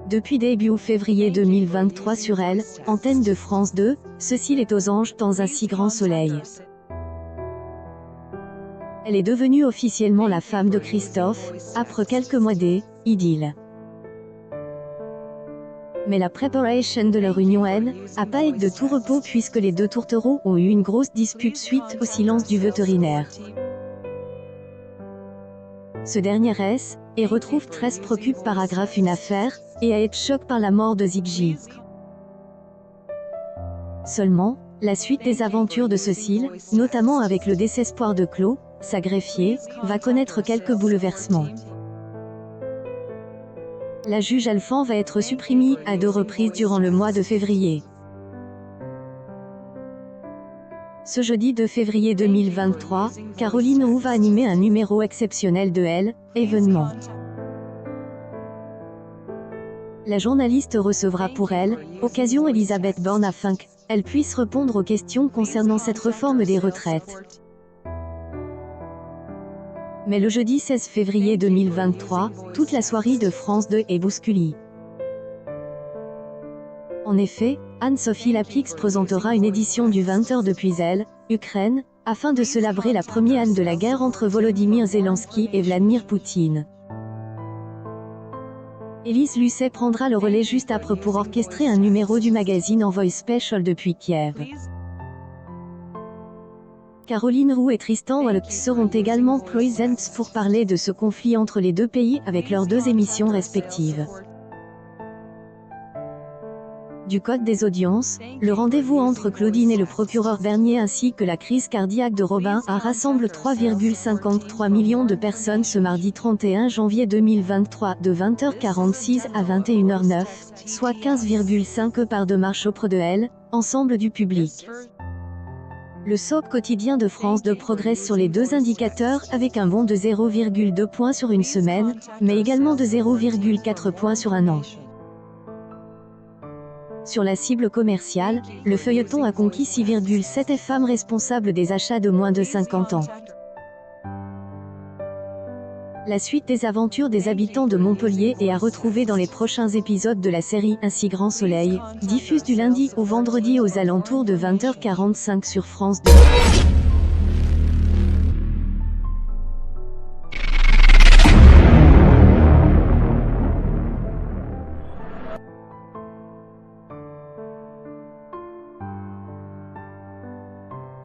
Depuis début février 2023 sur Elle, antenne de France 2, Cécile est aux anges dans un si grand soleil. Elle est devenue officiellement la femme de Christophe, après quelques mois d'idylle. Mais la préparation de leur union n'a pas été de tout repos puisque les deux tourtereaux ont eu une grosse dispute suite au silence du vétérinaire. Ce dernier et retrouve 13 préoccupé paragraphe une affaire, et a été choqué par la mort de Ziggy. Seulement, la suite des aventures de Cécile, notamment avec le désespoir de Claude, sa greffier, va connaître quelques bouleversements. La juge Alphand va être supprimée à 2 reprises durant le mois de février. Ce jeudi 2 février 2023, Caroline Roux va animer un numéro exceptionnel de Elle, événement. La journaliste recevra pour elle, occasion Elisabeth Borne afin qu'elle puisse répondre aux questions concernant cette réforme des retraites. Mais le jeudi 16 février 2023, toute la soirée de France 2 est bousculée. En effet, Anne-Sophie Lapix présentera une édition du 20h depuis Elle, Ukraine, afin de célébrer la première année de la guerre entre Volodymyr Zelensky et Vladimir Poutine. Élise Lucet prendra le relais juste après pour orchestrer un numéro du magazine Envoy Special depuis Kiev. Caroline Roux et Tristan Walck seront également présents pour parler de ce conflit entre les deux pays avec leurs 2 émissions respectives. Du code des audiences, le rendez-vous entre Claudine et le procureur Bernier ainsi que la crise cardiaque de Robin a rassemble 3,53 millions de personnes ce mardi 31 janvier 2023 de 20h46 à 21h09, soit 15,5 par de marche auprès de Elle, ensemble du public. Le SOC quotidien de France 2 progresse sur les 2 indicateurs avec un bond de 0,2 points sur une semaine, mais également de 0,4 points sur un an. Sur la cible commerciale, le feuilleton a conquis 6,7 femmes responsables des achats de moins de 50 ans. La suite des aventures des habitants de Montpellier est à retrouver dans les prochains épisodes de la série Un si grand soleil, diffuse du lundi au vendredi aux alentours de 20h45 sur France 2.